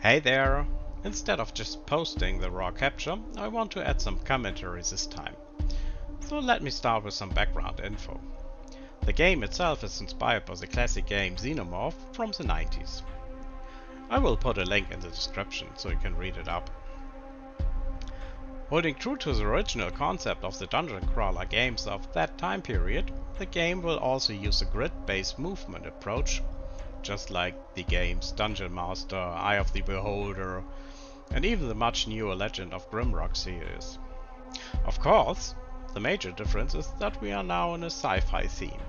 Hey there! Instead of just posting the raw capture, I want to add some commentary this time. So let me start with some background info. The game itself is inspired by the classic game Xenomorph from the 90s. I will put a link in the description so you can read it up. Holding true to the original concept of the dungeon crawler games of that time period, the game will also use a grid-based movement approach, just like the games Dungeon Master, Eye of the Beholder, and even the much newer Legend of Grimrock series. Of course, the major difference is that we are now in a sci-fi theme.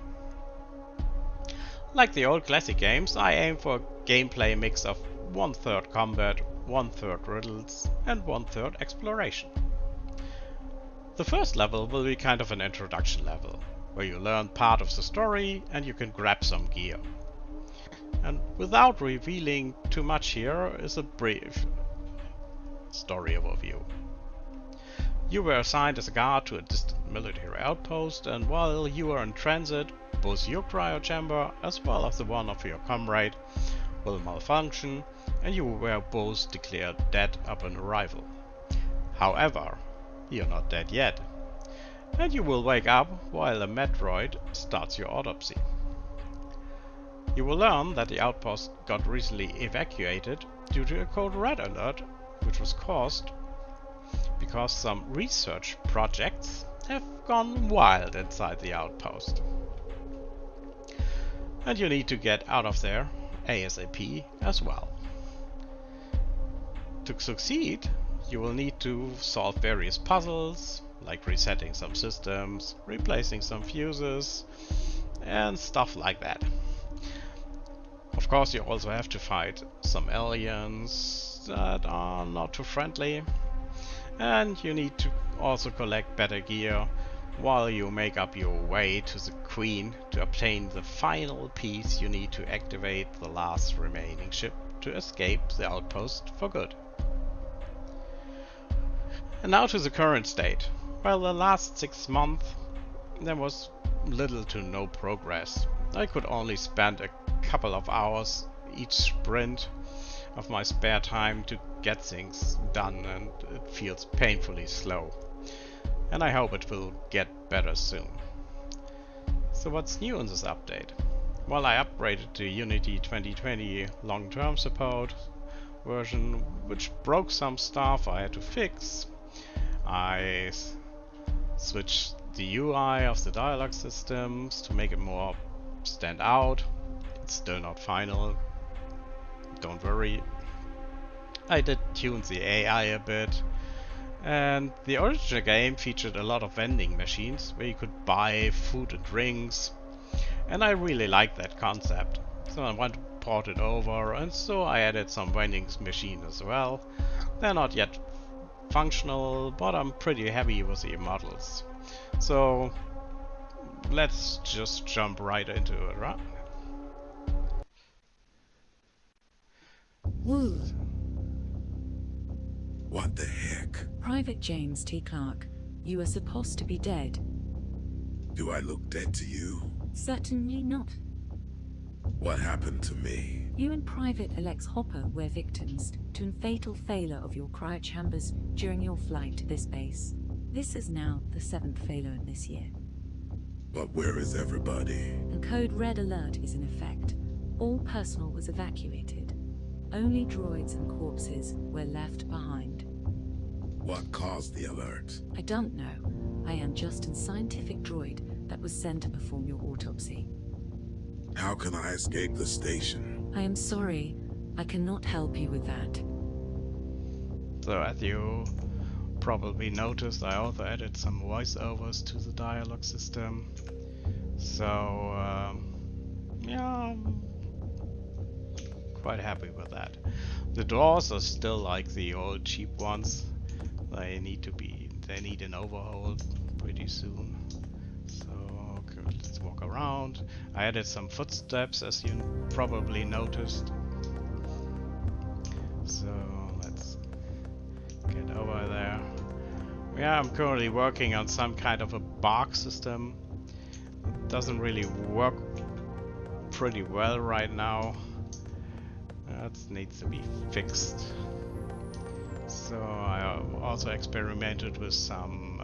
Like the old classic games, I aim for a gameplay mix of 1/3 combat, 1/3 riddles, and 1/3 exploration. The first level will be kind of an introduction level, where you learn part of the story and you can grab some gear. And without revealing too much here is a brief story overview. You were assigned as a guard to a distant military outpost, and while you were in transit, both your cryo chamber as well as the one of your comrade will malfunction, and you were both declared dead upon arrival. However, you're not dead yet, and you will wake up while a Metroid starts your autopsy. You will learn that the outpost got recently evacuated due to a code red alert, which was caused because some research projects have gone wild inside the outpost. And you need to get out of there ASAP as well. To succeed, you will need to solve various puzzles, like resetting some systems, replacing some fuses, and stuff like that. Of course, you also have to fight some aliens that are not too friendly, and you need to also collect better gear while you make up your way to the Queen to obtain the final piece you need to activate the last remaining ship to escape the outpost for good. And now to the current state. Well, the last 6 months there was little to no progress. I could only spend a couple of hours each sprint of my spare time to get things done, and it feels painfully slow. And I hope it will get better soon. So what's new in this update? Well, I upgraded to Unity 2020 long-term support version, which broke some stuff I had to fix. I switched the UI of the dialogue systems to make it more stand out. It's still not final, don't worry. I did tune the AI a bit, and the original game featured a lot of vending machines where you could buy food and drinks, and I really liked that concept, so I want to port it over, and so I added some vending machines as well. They're not yet functional, but I'm pretty happy with the models. So let's just jump right into it, right? Woo! What the heck? Private James T. Clark, you are supposed to be dead. Do I look dead to you? Certainly not. What happened to me? You and Private Alex Hopper were victims to a fatal failure of your cryochambers during your flight to this base. This is now the 7th failure this year. But where is everybody? The code red alert is in effect. All personnel was evacuated. Only droids and corpses were left behind. What caused the alert? I don't know. I am just a scientific droid that was sent to perform your autopsy. How can I escape the station? I am sorry. I cannot help you with that. So as you probably noticed, I also added some voiceovers to the dialogue system. So yeah, I'm quite happy with that. The doors are still like the old cheap ones. They need an overhaul pretty soon. So okay, let's walk around. I added some footsteps, as you probably noticed. So let's get over there. Yeah, I'm currently working on some kind of a bark system. It doesn't really work pretty well right now. That needs to be fixed. So I also experimented with some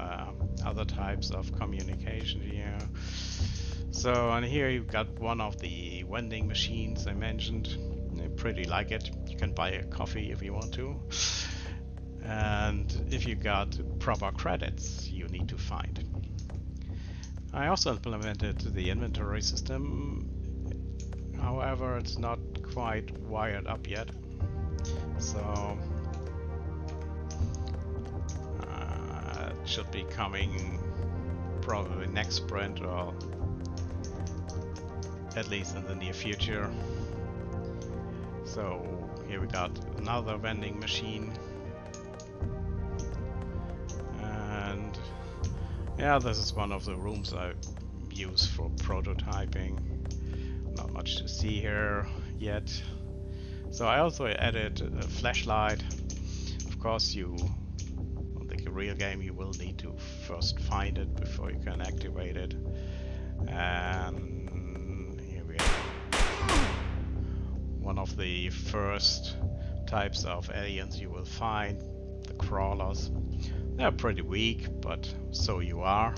other types of communication here. So and here you've got one of the vending machines I mentioned. I pretty like it. You can buy a coffee if you want to. And if you got proper credits, you need to find. I also implemented the inventory system. However, it's not quite wired up yet. So it should be coming probably next sprint, or at least in the near future. So here we got another vending machine. And yeah, this is one of the rooms I use for prototyping. Not much to see here yet. So I also added a flashlight. Of course, on the real game you will need to first find it before you can activate it. And here we are. One of the first types of aliens you will find, the crawlers. They're pretty weak, but so you are.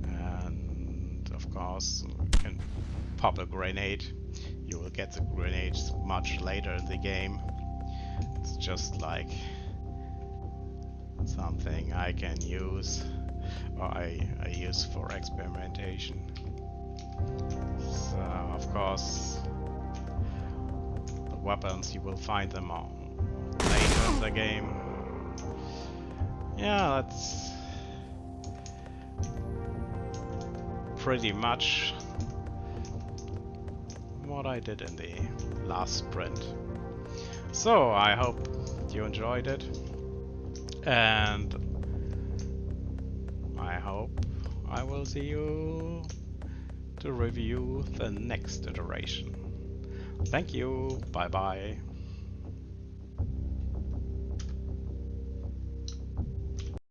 And of course, you can pop a grenade. You will get the grenades much later in the game. It's just like something I can use, or I use for experimentation. So of course, the weapons you will find them all later in the game. Yeah, that's pretty much what I did in the last sprint. So I hope you enjoyed it, and I hope I will see you to review the next iteration. Thank you, bye bye.